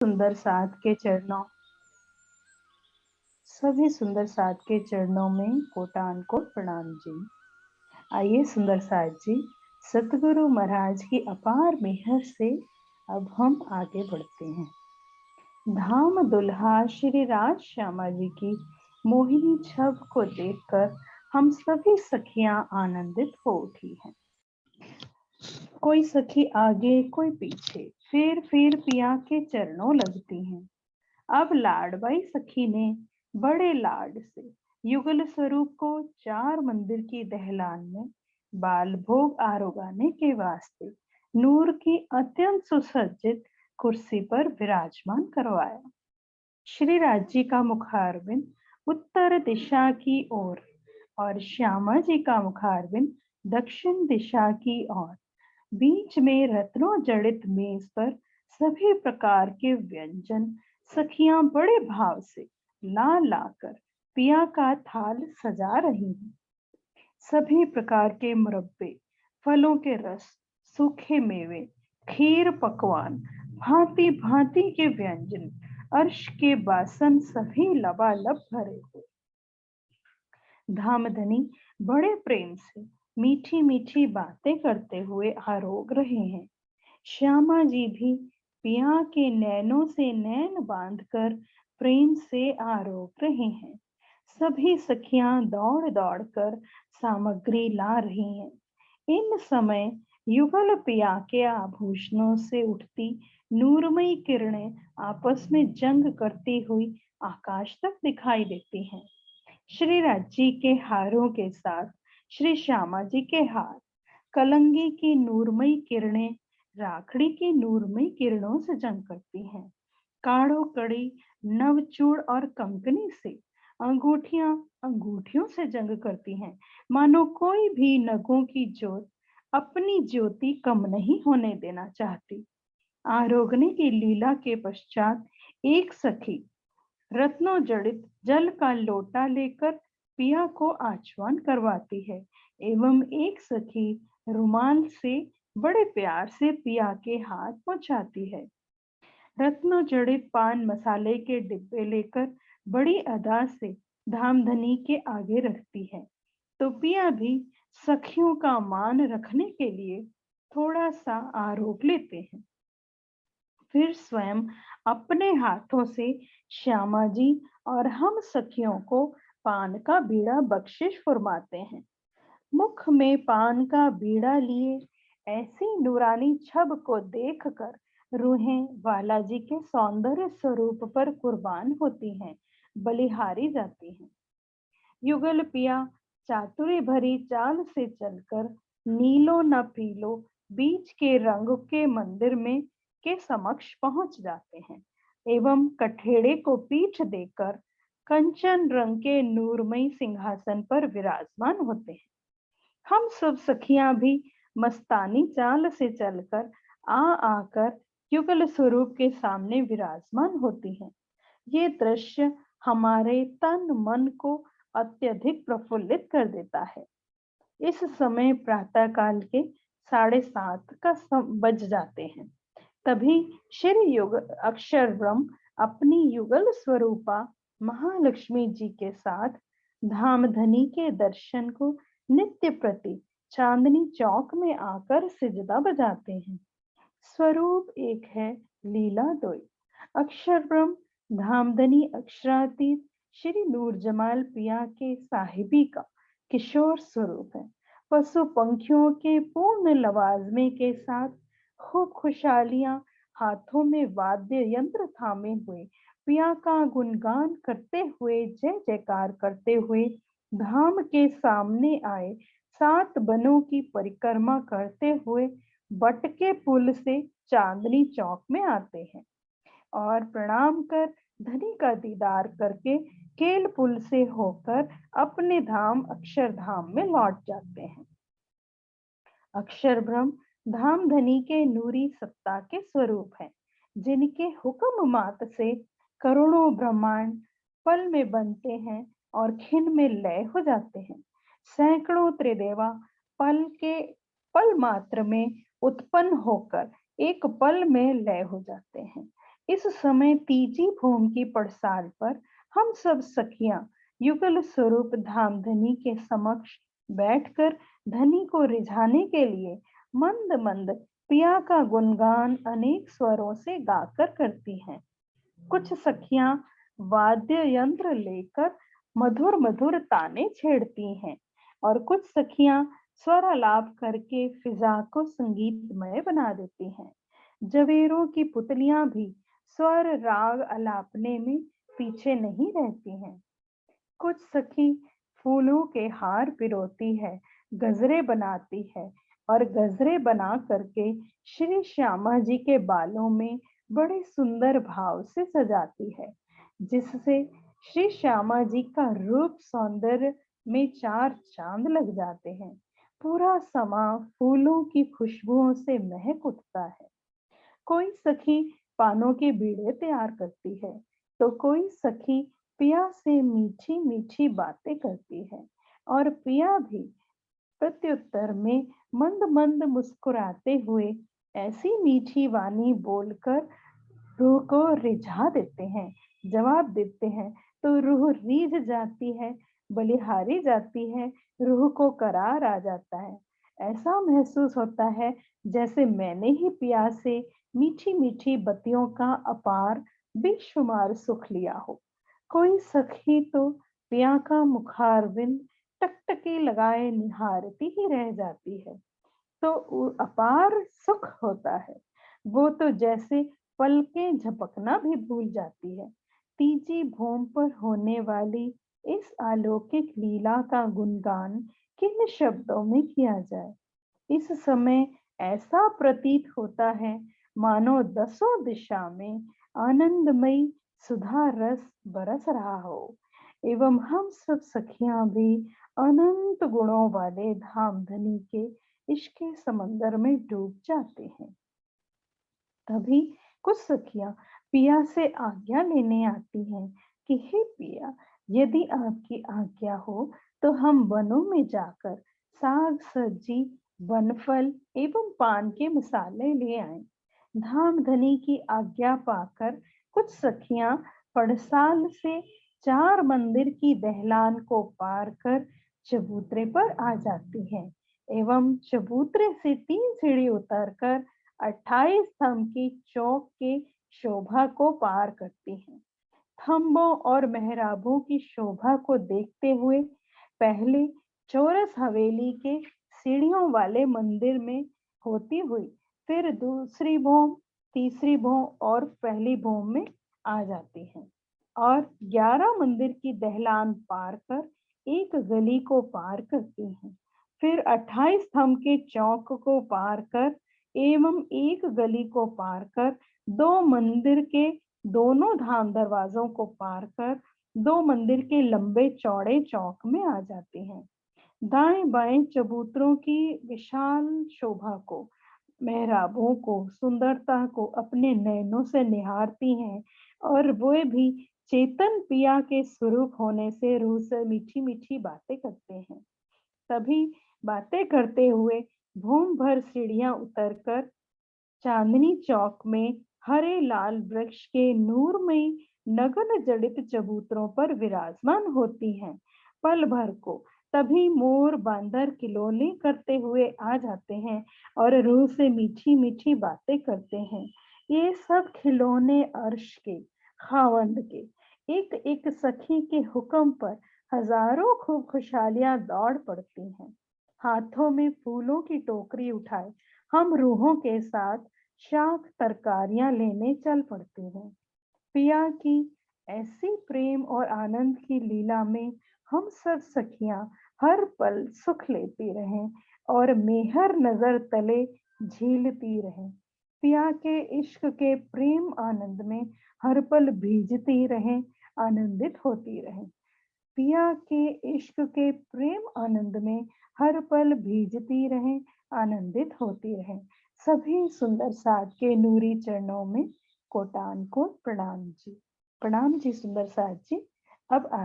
सुंदर साथ के चरणों सभी सुंदर साथ के चरणों में कोटान कोट प्रणाम जी। आइए सुंदर साथ जी, सतगुरु महाराज की अपार मेहर से अब हम आगे बढ़ते हैं। धाम दुल्हा श्री राज श्यामा जी की मोहिनी छब को देखकर हम सभी सखियां आनंदित हो उठी हैं। कोई सखी आगे कोई पीछे फिर पिया के चरणों लगती हैं। अब लाडबाई सखी ने बड़े लाड से युगल स्वरूप को चार मंदिर की दहलान में बाल भोग आरोगाने के वास्ते नूर की अत्यंत सुसज्जित कुर्सी पर विराजमान करवाया। श्री राज्य का मुखारविंद उत्तर दिशा की ओर और श्यामा जी का मुखारविंद दक्षिण दिशा की ओर। बीच में रत्नों जड़ित मेज पर सभी प्रकार के व्यंजन सखियां बड़े भाव से ला लाकर पिया का थाल सजा रही हैं। सभी प्रकार के मुरब्बे, फलों के रस, सूखे मेवे, खीर पकवान, भांति भांति के व्यंजन, अर्श के बासन सभी लबालब भरे हुए। धामधनी बड़े प्रेम से मीठी मीठी बातें करते हुए आरोग रहे हैं। श्यामा जी भी पिया के नैनों से नैन बांधकर प्रेम से आरोग रहे हैं। सभी सखियां दौड़ दौड़ कर सामग्री ला रही हैं। इन समय युगल पिया के आभूषणों से उठती नूरमयी किरणें आपस में जंग करती हुई आकाश तक दिखाई देती हैं। श्री राज्य के हारों के साथ श्री श्यामा जी के हार कलंगी की नूरमयी किरणें राखड़ी की नूरमयी किरणों से जंग करती हैं। काढ़ो कड़ी नवचूड़ और कंकनी से अंगूठियां अंगूठियों से जंग करती हैं। मानो कोई भी नगों की ज्योत अपनी ज्योति कम नहीं होने देना चाहती। आरोगने की लीला के पश्चात एक सखी रत्नों जड़ित जल का लोटा लेकर पिया को आचमन करवाती है एवं एक सखी रुमाल से बड़े प्यार से पिया के हाथ पहुंचाती है। रत्नों जड़ित पान मसाले के डिब्बे लेकर बड़ी अदा से धामधनी के आगे रखती है तो पिया भी सखियों का मान रखने के लिए थोड़ा सा आरोग लेते हैं। फिर स्वयं अपने हाथों से श्यामा जी और हम सखियों को पान का बीड़ा बख्शिश फरमाते हैं। मुख में पान का बीड़ा लिए ऐसी नूरानी छब को देखकर रूहें बालाजी के सौंदर्य स्वरूप पर कुर्बान होती हैं, बलिहारी जाती हैं। युगल पिया चातुरी भरी चाल से चलकर नीलो न पीलो बीच के रंग के मंदिर में के समक्ष पहुंच जाते हैं एवं कठेड़े को पीठ देकर कंचन रंग के नूरमयी सिंहासन पर विराजमान होते हैं। हम सब सखियां भी मस्तानी चाल से चलकर आकर युगल स्वरूप के सामने विराजमान होती हैं। ये दृश्य हमारे तन मन को अत्यधिक प्रफुल्लित कर देता है। इस समय प्रातः काल के 7:30 का बज जाते हैं। तभी श्री युग अक्षर ब्रह्म अपनी युगल स्वरूपा महालक्ष्मी जी के साथ धामधनी के दर्शन को नित्य प्रति चांदनी चौक में आकर सिजदा बजाते हैं। स्वरूप एक है, लीला दोई। अक्षर ब्रह्म धामधनी अक्षरातीत श्री नूर जमाल पिया के साहिबी का किशोर स्वरूप है। पशु पंखियों के पूर्ण लवाजमे के साथ खूब खुशहालियां हाथों में वाद्य यंत्र थामे हुए पिया का गुणगान करते हुए जय जयकार करते हुए धाम के सामने आए। 7 बनों की परिक्रमा करते हुए बटके पुल से चांदनी चौक में आते हैं और प्रणाम कर धनी का दीदार करके केल पुल से होकर अपने धाम अक्षरधाम में लौट जाते हैं। अक्षर ब्रह्म धाम धनी के नूरी सत्ता के स्वरूप हैं, जिनके हुक्म मात से करोड़ों ब्रह्मांड पल में बनते हैं और खिन में लय हो जाते हैं। सैकड़ों त्रिदेवा पल मात्र में उत्पन्न होकर एक पल में लय हो जाते हैं। इस समय तीजी भूमि की पड़साल पर हम सब सखियां युगल स्वरूप धामधनी के समक्ष बैठकर धनी को रिझाने के लिए मंद मंद पिया का गुणगान अनेक स्वरों से गाकर करती हैं। कुछ सखियां वाद्य यंत्र लेकर मधुर मधुर ताने छेड़ती हैं और कुछ सखियां स्वर आलाप करके फिजा को संगीतमय बना देती हैं। जवेरों की पुतलियां भी स्वर राग अलापने में पीछे नहीं रहती हैं। कुछ सखी फूलों के हार पिरोती है, गजरे बनाती है और गजरे बना करके श्री श्यामा जी के बालों में बड़े सुंदर भाव से सजाती है, जिससे श्री श्यामा जी का रूप सौंदर्य में चार चांद लग जाते हैं। पूरा समा फूलों की खुशबुओं से महक उठता है। कोई सखी पानों के बीड़े तैयार करती है, तो कोई सखी पिया से मीठी मीठी बातें करती है और पिया भी प्रत्युत्तर में मंद मंद मुस्कुराते हुए ऐसी मीठी वाणी बोलकर रूह को रिझा देते हैं, जवाब देते हैं, तो रूह रीझ जाती है, बलिहारी जाती है, रूह को करार आ जाता है। ऐसा महसूस होता है जैसे मैंने ही पिया से मीठी मीठी बतियों का अपार बेशुमार सुख लिया हो। कोई सखी तो पिया का मुखारविंद टकटकी लगाए निहारती ही रह जाती है, तो अपार सुख होता है। वो तो जैसे पलकें झपकना भी भूल जाती है। तीजी भूमि पर होने वाली इस अलौकिक लीला का गुणगान किन शब्दों में किया जाए। इस समय ऐसा प्रतीत होता है मानो दसों दिशा में आनंदमयी सुधा रस बरस रहा हो एवं हम सब सखियां भी अनंत गुणों वाले धामधनी के इश्क के समंदर में डूब जाते हैं। तभी कुछ सखियां पिया से आज्ञा लेने आती हैं कि हे पिया, यदि आपकी आज्ञा हो तो हम वनों में जाकर साग सब्जी वनफल एवं पान के मसाले ले आए। धामधनी की आज्ञा पाकर कुछ सखियां पड़साल से चार मंदिर की दहलान को पार कर चबूतरे पर आ जाती हैं एवं चबूतरे से 3 सीढ़ी उतरकर 28 स्तंभ की चौक के शोभा को पार करती हैं। खम्भों और मेहराबों की शोभा को देखते हुए पहले चौरस हवेली के सीढ़ियों वाले मंदिर में होती हुई फिर दूसरी भौम, तीसरी भौम और पहली भौम में आ जाती हैं और 11 मंदिर की दहलान पार कर एक गली को पार करती हैं। फिर 28 स्तंभ के चौक को पार कर एवं एक गली को पार कर 2 मंदिर के दोनों धाम दरवाजों को पार कर 2 मंदिर के लंबे चौड़े चौक में आ जाते हैं। दाएं बाएं चबूतरों की विशाल शोभा को, मेहराबों को, सुंदरता को अपने नयनों से निहारती हैं और वे भी चेतन पिया के स्वरूप होने से रूह से मीठी मीठी बातें करते हैं। तभी बातें करते हुए भूम भर सीढ़ियां उतरकर चांदनी चौक में हरे लाल वृक्ष के नूर में नगन जड़ित चबूतरों पर विराजमान होती हैं। पल भर को तभी मोर बांदर किलोले करते हुए आ जाते हैं और रूह से मीठी मीठी बातें करते हैं। ये सब खिलौने अर्श के खावंद के एक एक सखी के हुक्म पर हजारों खूब खुशहालियां दौड़ पड़ती हैं। हाथों में फूलों की टोकरी उठाए हम रूहों के साथ शाक तरकारियां लेने चल पड़ते हैं। पिया की ऐसी प्रेम और आनंद की लीला में हम सब सखियां हर पल सुख लेती रहें और मेहर नजर तले झीलती रहें। पिया के इश्क के प्रेम आनंद में हर पल भीजती रहें, आनंदित होती रहें। पिया के इश्क के प्रेम आनंद में हर पल भीजती रहें, आनंदित होती रहें। सभी सुंदर साज के नूरी चरणों में कोटान को प्रणाम जी। प्रणाम जी सुंदर साज जी। अब आगे